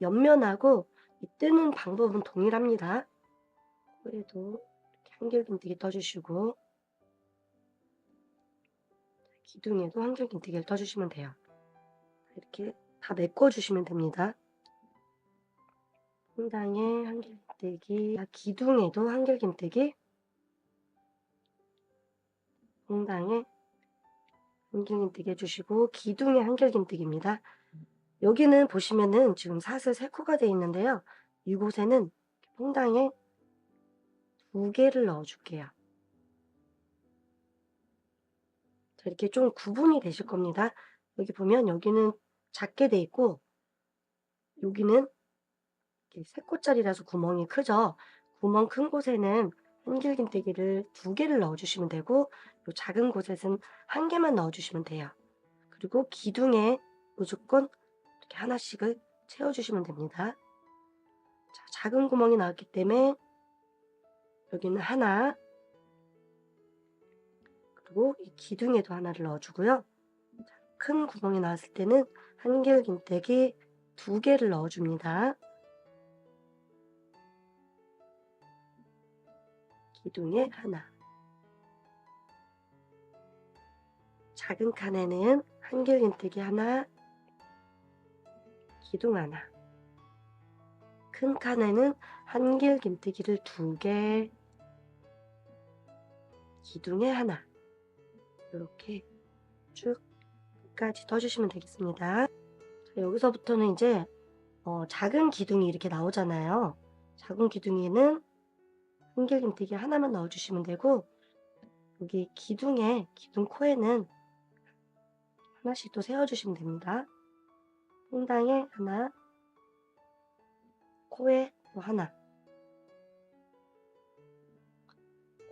옆면하고 이 뜨는 방법은 동일합니다. 코에도 이렇게 한길긴뜨기 떠주시고 기둥에도 한길긴뜨기를 떠주시면 돼요. 이렇게 다 메꿔주시면 됩니다. 퐁당에 한길긴뜨기, 기둥에도 한길긴뜨기, 퐁당에 한길긴뜨기 해주시고 기둥에 한길긴뜨기입니다. 여기는 보시면은 지금 사슬 3코가 되어 있는데요. 이곳에는 퐁당에 2개를 넣어줄게요. 자, 이렇게 좀 구분이 되실 겁니다. 여기 보면 여기는 작게 돼 있고 여기는 3코짜리라서 구멍이 크죠. 구멍 큰 곳에는 한길긴뜨기를 2개를 넣어주시면 되고 요 작은 곳에는 1개만 넣어주시면 돼요. 그리고 기둥에 무조건 이렇게 하나씩을 채워주시면 됩니다. 자, 작은 구멍이 나왔기 때문에 여기는 하나, 그리고 이 기둥에도 하나를 넣어주고요. 자, 큰 구멍이 나왔을 때는 한길긴뜨기 2개를 넣어줍니다. 기둥에 하나, 작은 칸에는 한길긴뜨기 하나, 기둥 하나, 큰 칸에는 한길긴뜨기를 2개, 기둥에 하나, 이렇게 쭉 끝까지 떠주시면 되겠습니다. 자, 여기서부터는 이제 작은 기둥이 이렇게 나오잖아요. 작은 기둥에는 한길긴뜨기 하나만 넣어주시면 되고 여기 기둥에 기둥 코에는 하나씩 또 세워주시면 됩니다. 퐁당에 하나, 코에 또 하나.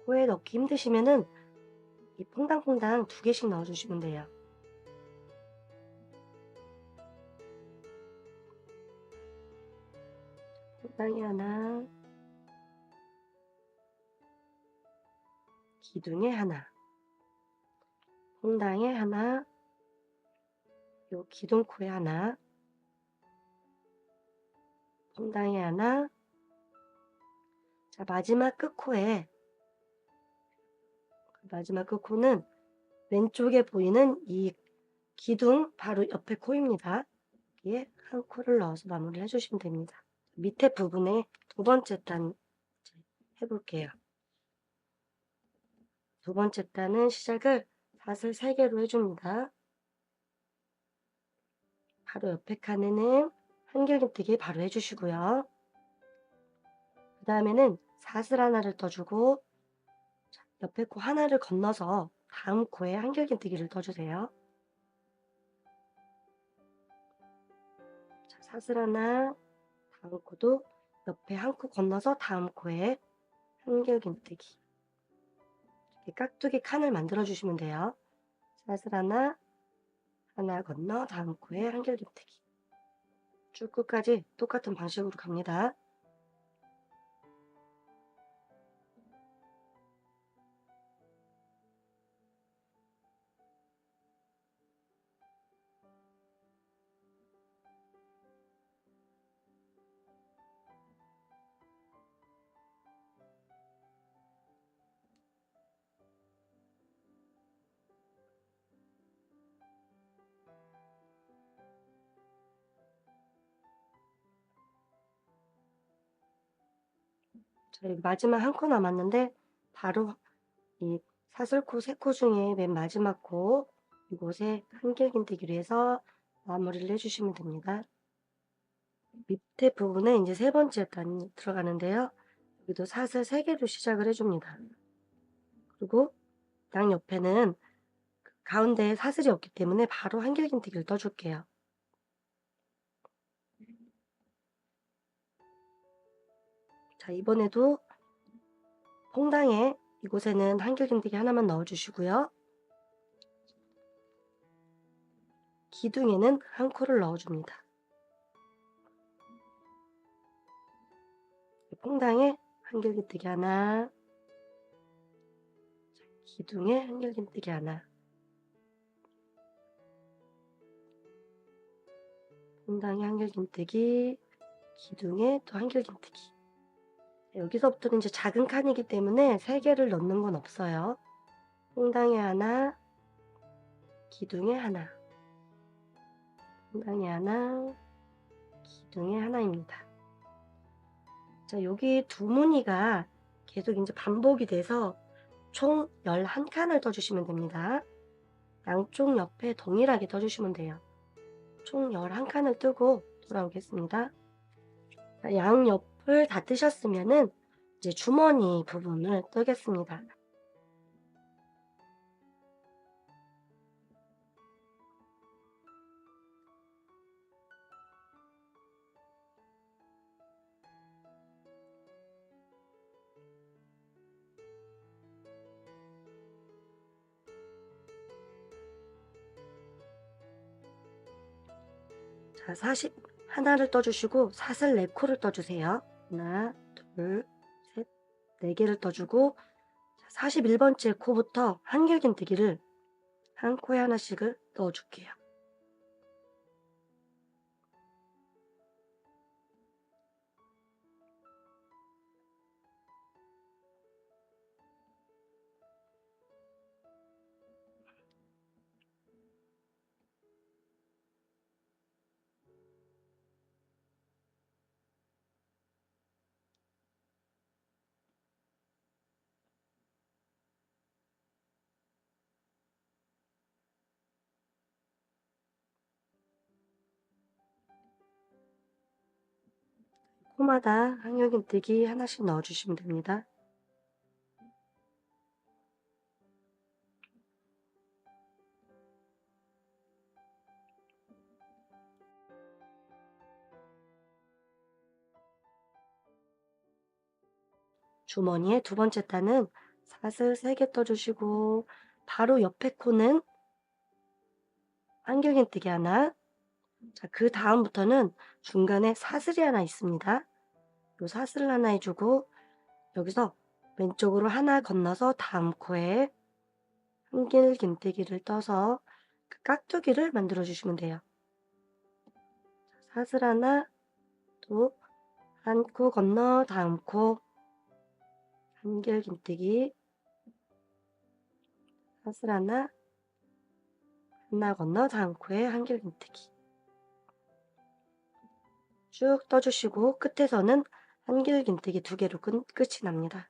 코에 넣기 힘드시면은 이 퐁당퐁당 2개씩 넣어주시면 돼요. 퐁당에 하나, 기둥에 하나, 퐁당에 하나, 요 기둥 코에 하나, 퐁당에 하나. 자, 마지막 끝코에 마지막 끝코는 왼쪽에 보이는 이 기둥 바로 옆에 코입니다. 여기에 한 코를 넣어서 마무리를 해주시면 됩니다. 밑에 부분에 2번째 단 해볼게요. 2번째 단은 시작을 사슬 3개로 해줍니다. 바로 옆에 칸에는 한길긴뜨기 바로 해주시고요. 그 다음에는 사슬 하나를 떠주고 옆에 코 하나를 건너서 다음 코에 한길긴뜨기를 떠주세요. 자, 사슬 하나, 다음 코도 옆에 한 코 건너서 다음 코에 한길긴뜨기. 이렇게 깍두기 칸을 만들어 주시면 돼요. 사슬 하나, 하나 건너 다음 코에 한길긴뜨기. 쭉 끝까지 똑같은 방식으로 갑니다. 자, 여기 마지막 한 코 남았는데 바로 이 사슬코 3코 중에 맨 마지막 코 이곳에 한길긴뜨기로 해서 마무리를 해주시면 됩니다. 밑에 부분에 이제 3번째 단이 들어가는데요. 여기도 사슬 3개로 시작을 해줍니다. 그리고 양옆에는 가운데에 사슬이 없기 때문에 바로 한길긴뜨기를 떠줄게요. 자, 이번에도 퐁당에 이곳에는 한길긴뜨기 하나만 넣어주시고요. 기둥에는 한 코를 넣어줍니다. 퐁당에 한길긴뜨기 하나, 기둥에 한길긴뜨기 하나, 퐁당에 한길긴뜨기, 기둥에 또 한길긴뜨기. 여기서부터는 이제 작은 칸이기 때문에 3개를 넣는 건 없어요. 퐁당에 하나, 기둥에 하나, 퐁당에 하나, 기둥에 하나입니다. 자, 여기 두 무늬가 계속 이제 반복이 돼서 총 11칸을 떠주시면 됩니다. 양쪽 옆에 동일하게 떠주시면 돼요. 총 11칸을 뜨고 돌아오겠습니다. 양옆을 다 뜨셨으면은 이제 주머니 부분을 뜨겠습니다. 자, 41를 떠주시고 사슬 4코를 떠주세요. 하나, 둘, 셋, 4개를 떠주고 41번째 코부터 한길긴뜨기를 한 코에 하나씩을 넣어줄게요. 코마다 한길긴뜨기 하나씩 넣어주시면 됩니다. 주머니에 2번째 단은 사슬 3개 떠주시고 바로 옆에 코는 한길긴뜨기 하나. 자, 그 다음부터는 중간에 사슬이 하나 있습니다. 요 사슬을 하나 해주고 여기서 왼쪽으로 하나 건너서 다음 코에 한길긴뜨기를 떠서 그 깍두기를 만들어 주시면 돼요. 사슬 하나, 또 한 코 건너 다음 코 한길긴뜨기, 사슬 하나, 하나 건너 다음 코에 한길긴뜨기 쭉 떠주시고 끝에서는 한길긴뜨기 2개로 끝이 납니다.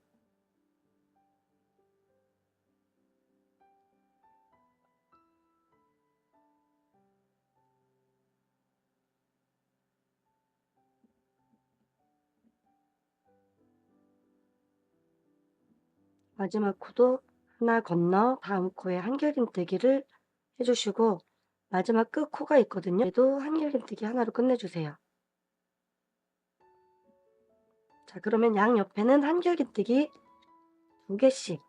마지막 코도 하나 건너 다음 코에 한길긴뜨기를 해주시고 마지막 끝 코가 있거든요. 얘도 한길긴뜨기 하나로 끝내주세요. 자, 그러면 양옆에는 한길긴뜨기 2개씩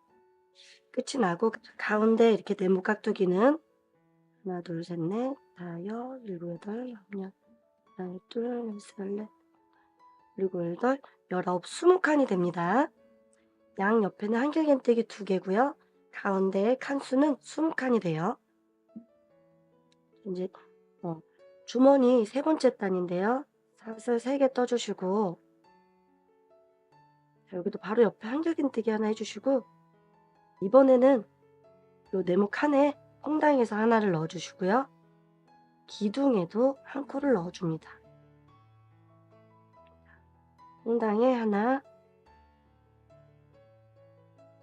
끝이 나고 가운데 이렇게 네모 깍두기는 하나, 둘, 셋, 넷, 다섯, 일곱, 여덟, 아홉, 하나, 둘, 셋, 넷, 일곱, 여덟, 19, 20칸이 됩니다. 양옆에는 한길긴뜨기 2개고요. 가운데의 칸수는 20칸이 돼요. 이제 주머니 3번째 단인데요. 사슬 3개 떠주시고 여기도 바로 옆에 한길긴뜨기 하나 해주시고 이번에는 요 네모 칸에 퐁당에서 하나를 넣어주시고요. 기둥에도 한 코를 넣어줍니다. 퐁당에 하나,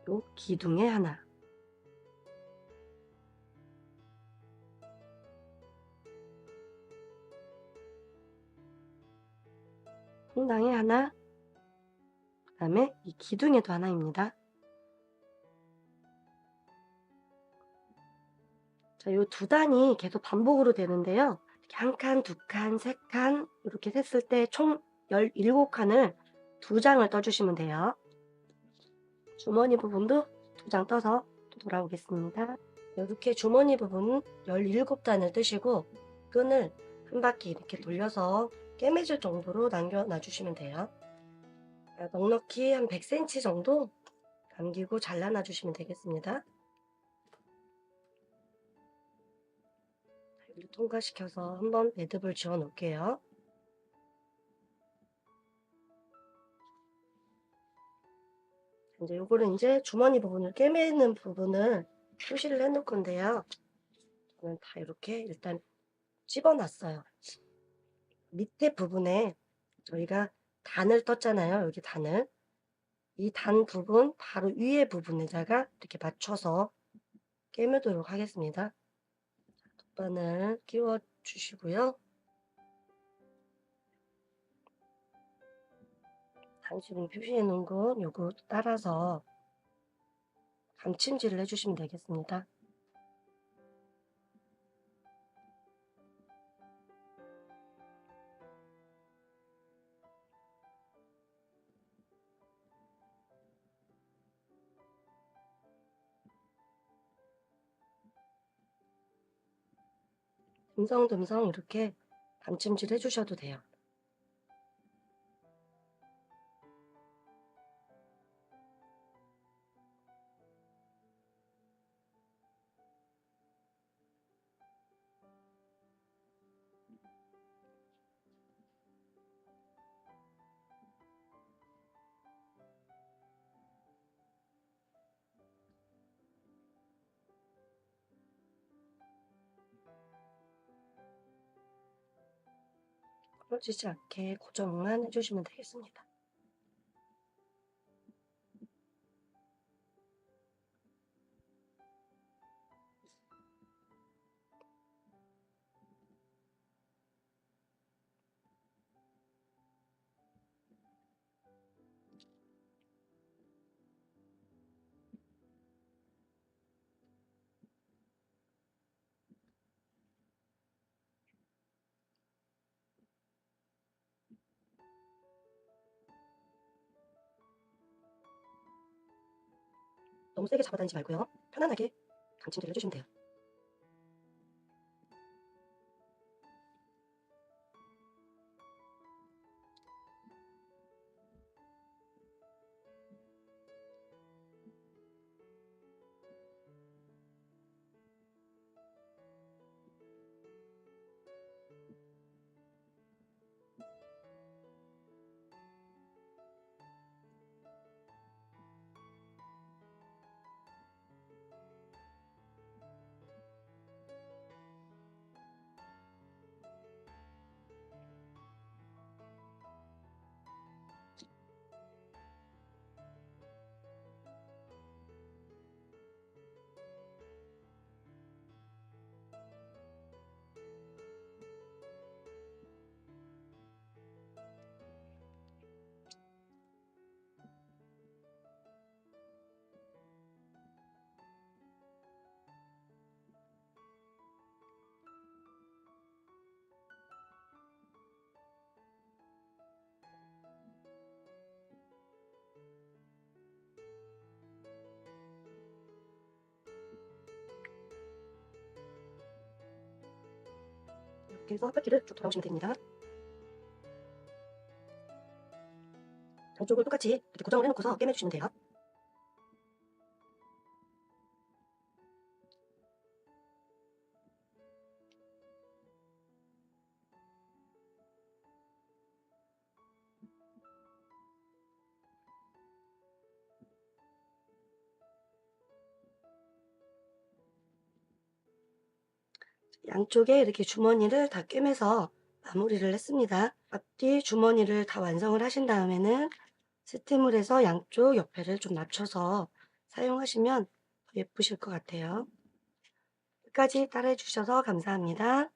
또 기둥에 하나, 홍당에 하나, 그 다음에 이 기둥에도 하나입니다. 자, 요 두 단이 계속 반복으로 되는데요. 이렇게 한 칸, 두 칸, 세 칸 이렇게 셌을 때 총 17칸을 두 장을 떠주시면 돼요. 주머니 부분도 두 장 떠서 또 돌아오겠습니다. 이렇게 주머니 부분은 17단을 뜨시고 끈을 한 바퀴 이렇게 돌려서 꿰매줄 정도로 남겨 주시면 돼요. 넉넉히 한 100cm 정도 남기고 잘라놔 주시면 되겠습니다. 여기를 통과시켜서 한번 매듭을 지어 놓을게요. 이제 요거를 이제 주머니 부분을 꿰매는 부분을 표시를 해 놓을 건데요. 저는 다 이렇게 일단 집어 놨어요. 밑에 부분에 저희가 단을 떴잖아요. 여기 단을. 이 단 부분 바로 위에 부분에다가 이렇게 맞춰서 꿰매도록 하겠습니다. 돗바늘 끼워 주시고요. 단수를 표시해 놓은 건 요거 따라서 감침질을 해주시면 되겠습니다. 듬성듬성 이렇게 감침질 해주셔도 돼요. 떨어지지 않게 고정만 해주시면 되겠습니다. 너무 세게 잡아다니지 말고요. 편안하게 감침질을 해주시면 돼요. 이렇게 해서 한 바퀴를 쭉 돌아오시면 됩니다. 안쪽을 똑같이 이렇게 고정을 해놓고서 꿰매주시면 돼요. 양쪽에 이렇게 주머니를 다 꿰매서 마무리를 했습니다. 앞뒤 주머니를 다 완성을 하신 다음에는 스팀을 해서 양쪽 옆에를 좀 낮춰서 사용하시면 더 예쁘실 것 같아요. 끝까지 따라해 주셔서 감사합니다.